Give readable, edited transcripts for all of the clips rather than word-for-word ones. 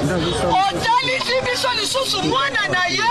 Otalisi biso lisusu mwana na ye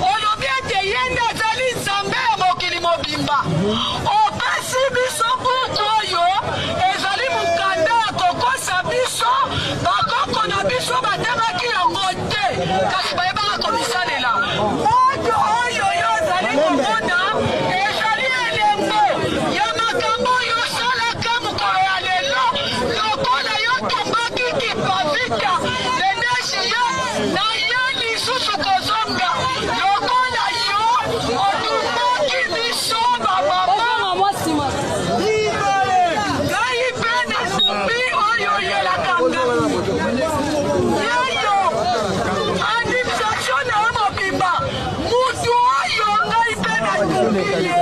olobi ete yende azali nzambe ya mokili mobimba. Opesi biso butu oyo ezali mukanda ya kokosa biso bakoko na biso batemaki yango te kasi bayebaka komisalela. Butu oyo yo ezali komona ezali elembo ya makambo oyo osalaka mokolo ya lelo lokola yo tombaki kipavita leneshi ye na ye lisusu kozonga lokola yo otumbaki biso bamama ngai mpe nazumbi oyo yelakanga yeyo administration na yo mobimba mutu oyo ngai mpe nazumbi ye.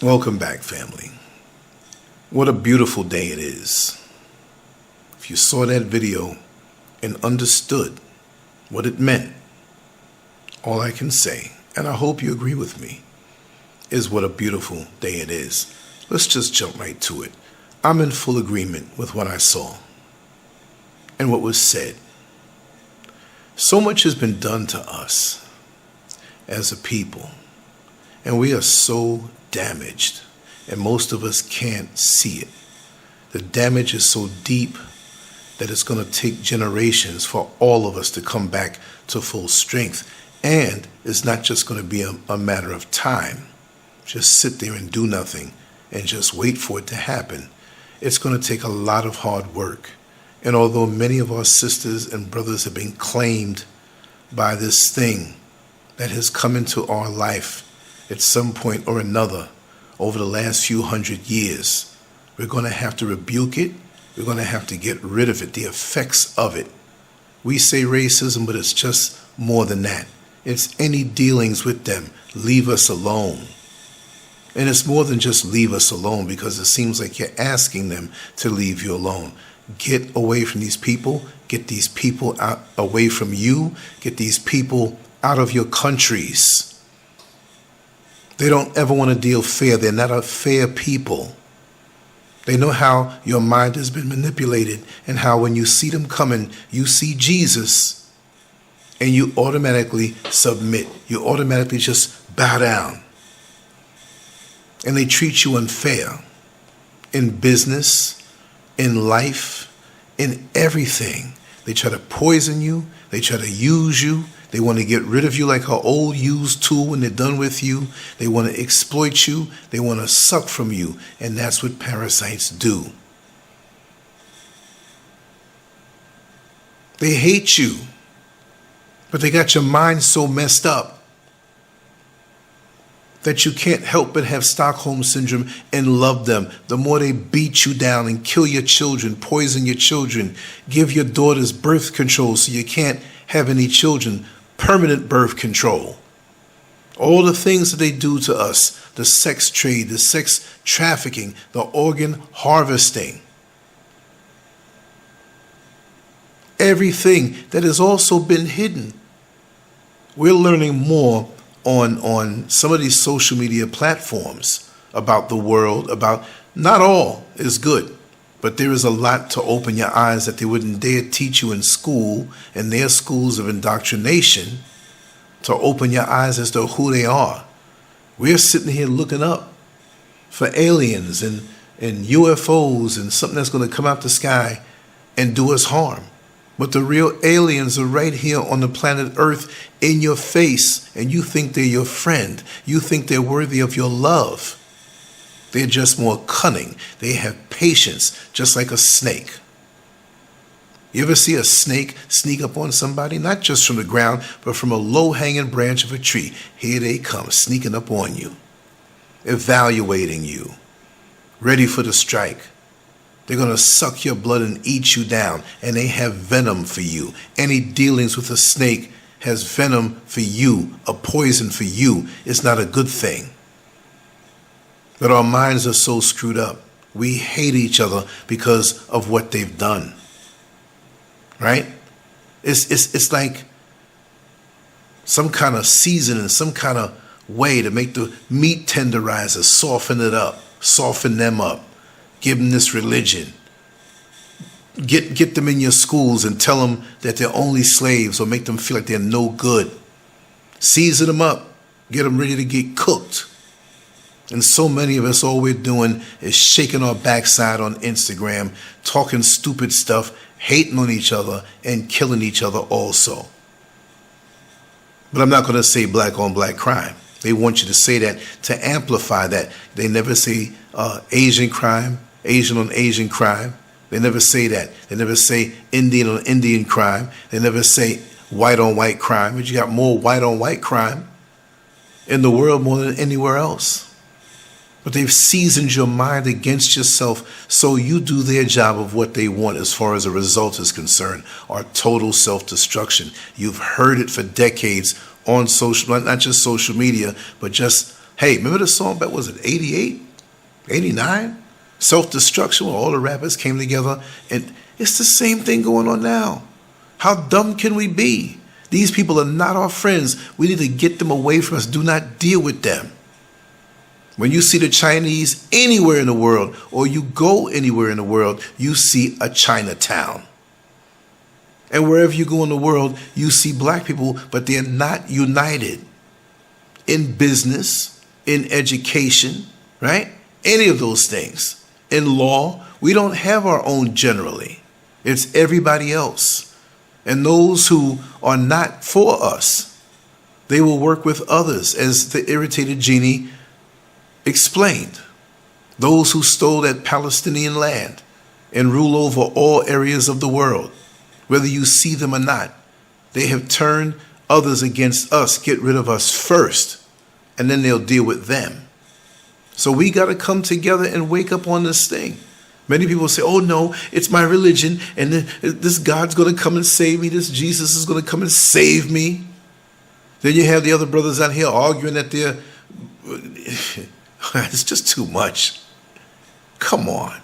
Welcome back, family. What a beautiful day it is. If you saw that video and understood what it meant, all I can say, and I hope you agree with me, is what a beautiful day it is. Let's just jump right to it. I'm in full agreement with what I saw and what was said. So much has been done to us as a people, and we are so damaged, and most of us can't see it. The damage is so deep that it's going to take generations for all of us to come back to full strength. And it's not just going to be a matter of time. Just sit there and do nothing and just wait for it to happen. It's going to take a lot of hard work. And although many of our sisters and brothers have been claimed by this thing that has come into our life at some point or another over the last few hundred years, we're going to have to rebuke it. We're going to have to get rid of it, the effects of it. We say racism, but it's just more than that. It's any dealings with them. Leave us alone. And it's more than just leave us alone, because it seems like you're asking them to leave you alone. Get away from these people. Get these people out away from you. Get these people out of your countries. They don't ever want to deal fair. They're not a fair people. They know how your mind has been manipulated, and how when you see them coming, you see Jesus, and you automatically submit. You automatically just bow down. And they treat you unfair in business, in life, in everything. They try to poison you. They try to use you. They want to get rid of you like an old used tool when they're done with you. They want to exploit you. They want to suck from you. And that's what parasites do. They hate you, but they got your mind so messed up that you can't help but have Stockholm Syndrome and love them. The more they beat you down and kill your children, poison your children, give your daughters birth control so you can't have any children, permanent birth control. All the things that they do to us, the sex trade, the sex trafficking, the organ harvesting. Everything that has also been hidden. We're learning more on some of these social media platforms about the world, about not all is good, but there is a lot to open your eyes that they wouldn't dare teach you in school and their schools of indoctrination. to open your eyes as to who they are. We're sitting here looking up for aliens and UFOs and something that's going to come out the sky and do us harm. But the real aliens are right here on the planet Earth in your face, and you think they're your friend. You think they're worthy of your love. They're just more cunning. They have patience, just like a snake. You ever see a snake sneak up on somebody? Not just from the ground, but from a low-hanging branch of a tree. Here they come, sneaking up on you, evaluating you, ready for the strike. They're going to suck your blood and eat you down, and they have venom for you. Any dealings with a snake has venom for you, a poison for you. It's not a good thing. But our minds are so screwed up. We hate each other because of what they've done. Right? It's like some kind of seasoning, some kind of way to make the meat tenderizer, soften it up, soften them up, give them this religion. Get them in your schools and tell them that they're only slaves, or make them feel like they're no good. Season them up, get them ready to get cooked. And so many of us, all we're doing is shaking our backside on Instagram, talking stupid stuff, hating on each other, and killing each other also. But I'm not going to say black on black crime. They want you to say that to amplify that. They never say Asian crime, Asian on Asian crime. They never say that. They never say Indian on Indian crime. They never say white on white crime. But you got more white on white crime in the world more than anywhere else. But they've seasoned your mind against yourself, so you do their job of what they want as far as the result is concerned, or total self-destruction. You've heard it for decades on social, not just social media, but just, hey, remember the song back, was it 88, 89? Self-destruction, where all the rappers came together, and it's the same thing going on now. How dumb can we be? These people are not our friends. We need to get them away from us. Do not deal with them. When you see the Chinese anywhere in the world, or you go anywhere in the world, you see a Chinatown. And wherever you go in the world, you see black people, but they're not united in business, in education, right? Any of those things. In law, we don't have our own generally. It's everybody else. And those who are not for us, they will work with others, as the irritated genie explained. Those who stole that Palestinian land and rule over all areas of the world, whether you see them or not, they have turned others against us. Get rid of us first, and then they'll deal with them. So we got to come together and wake up on this thing. Many people say, oh no, it's my religion, and this God's going to come and save me. This Jesus is going to come and save me. Then you have the other brothers out here arguing that they're it's just too much. Come on.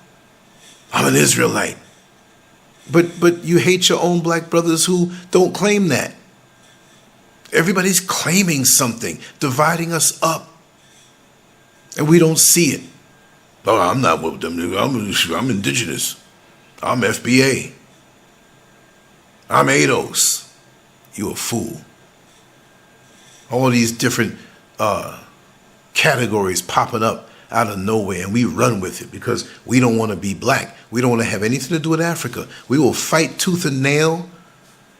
I'm an Israelite. But you hate your own black brothers who don't claim that. Everybody's claiming something, dividing us up. And we don't see it. Oh, I'm not with them. I'm indigenous. I'm FBA. I'm ADOS. You a fool. All these different categories popping up out of nowhere, and we run with it because we don't want to be black. We don't want to have anything to do with Africa. We will fight tooth and nail,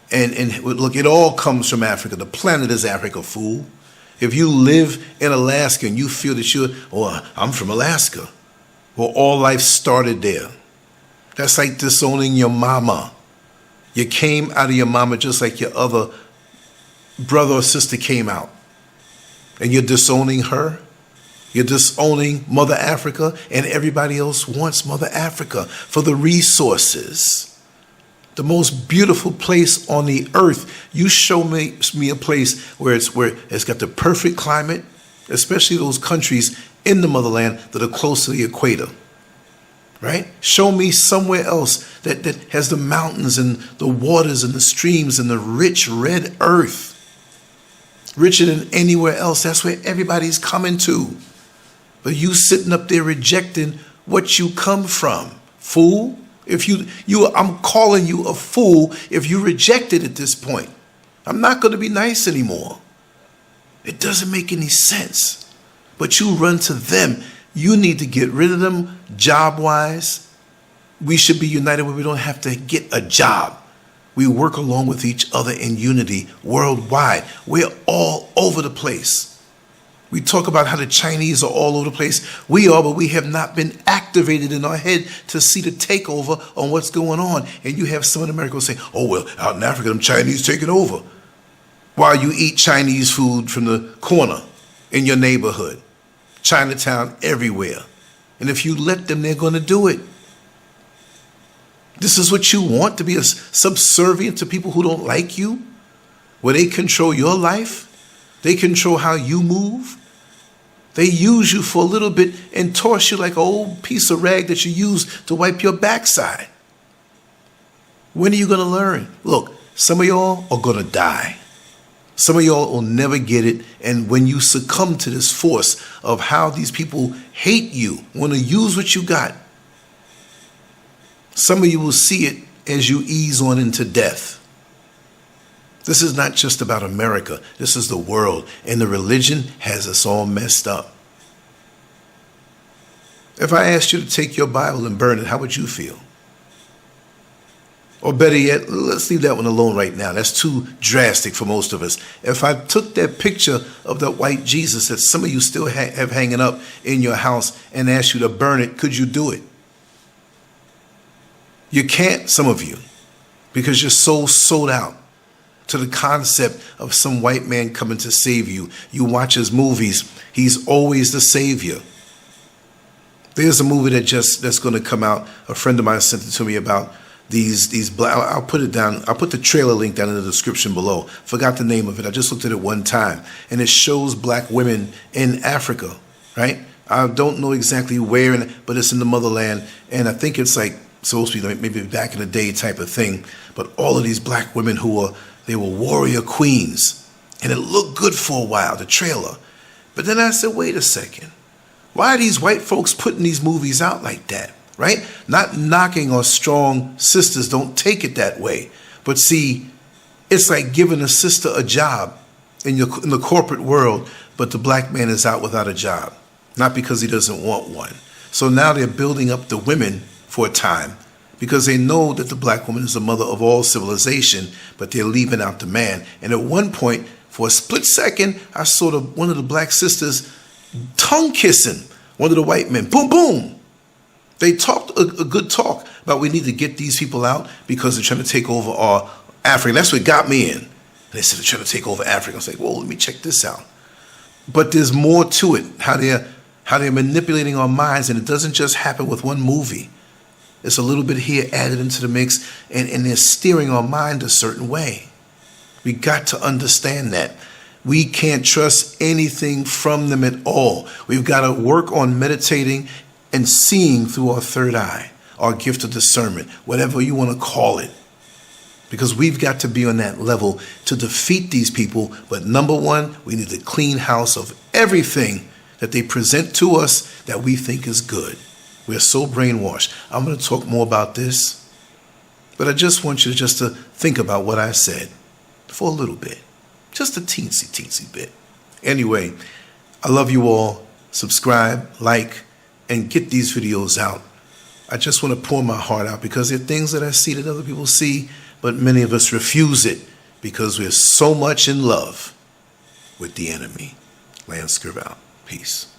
and look, it all comes from Africa. The planet is Africa, fool. If you live in Alaska and you feel that I'm from Alaska, well, all life started there. That's like disowning your mama. You came out of your mama just like your other brother or sister came out, and you're disowning her. You're disowning Mother Africa, and everybody else wants Mother Africa for the resources. The most beautiful place on the earth. You show me a place where it's got the perfect climate, especially those countries in the motherland that are close to the equator. Right? Show me somewhere else that has the mountains and the waters and the streams and the rich red earth. Richer than anywhere else. That's where everybody's coming to. But you sitting up there rejecting what you come from. Fool. If I'm calling you a fool if you reject it at this point. I'm not going to be nice anymore. It doesn't make any sense. But you run to them. You need to get rid of them job-wise. We should be united where we don't have to get a job. We work along with each other in unity worldwide. We're all over the place. We talk about how the Chinese are all over the place. We are, but we have not been activated in our head to see the takeover on what's going on. And you have some in America saying, oh, well, out in Africa, them Chinese taking over. While you eat Chinese food from the corner in your neighborhood. Chinatown everywhere. And if you let them, they're going to do it. This is what you want, to be subservient to people who don't like you, where they control your life. They control how you move. They use you for a little bit and toss you like an old piece of rag that you use to wipe your backside. When are you going to learn? Look, some of y'all are going to die. Some of y'all will never get it. And when you succumb to this force of how these people hate you, want to use what you got, some of you will see it as you ease on into death. This is not just about America. This is the world. And the religion has us all messed up. If I asked you to take your Bible and burn it, how would you feel? Or better yet, let's leave that one alone right now. That's too drastic for most of us. If I took that picture of that white Jesus that some of you still have hanging up in your house and asked you to burn it, could you do it? You can't, some of you, because you're so sold out to the concept of some white man coming to save you. You watch his movies, he's always the savior. There's a movie that's going to come out. A friend of mine sent it to me about these black. I'll put it down. I'll put the trailer link down in the description below. Forgot the name of it. I just looked at it one time, and it shows black women in Africa, right? I don't know exactly where, but it's in the motherland, and I think it's like supposed to be like maybe back in the day type of thing. But all of these black women they were warrior queens, and it looked good for a while, the trailer. But then I said, wait a second. Why are these white folks putting these movies out like that, right? Not knocking on strong sisters, don't take it that way. But see, it's like giving a sister a job in the corporate world, but the black man is out without a job, not because he doesn't want one. So now they're building up the women for a time, because they know that the black woman is the mother of all civilization, but they're leaving out the man. And at one point, for a split second, I saw one of the black sisters tongue kissing one of the white men. Boom, boom. They talked a good talk about we need to get these people out because they're trying to take over our Africa. That's what got me in. And they said they're trying to take over Africa. I was like, whoa, let me check this out. But there's more to it, how they're manipulating our minds, and it doesn't just happen with one movie. It's a little bit here added into the mix, and they're steering our mind a certain way. We got to understand that. We can't trust anything from them at all. We've got to work on meditating and seeing through our third eye, our gift of discernment, whatever you want to call it. Because we've got to be on that level to defeat these people. But number one, we need to clean house of everything that they present to us that we think is good. We're so brainwashed. I'm going to talk more about this, but I just want you to think about what I said for a little bit, just a teensy bit. Anyway, I love you all. Subscribe, like, and get these videos out. I just want to pour my heart out because there are things that I see that other people see, but many of us refuse it because we're so much in love with the enemy. LANCESCURV out. Peace.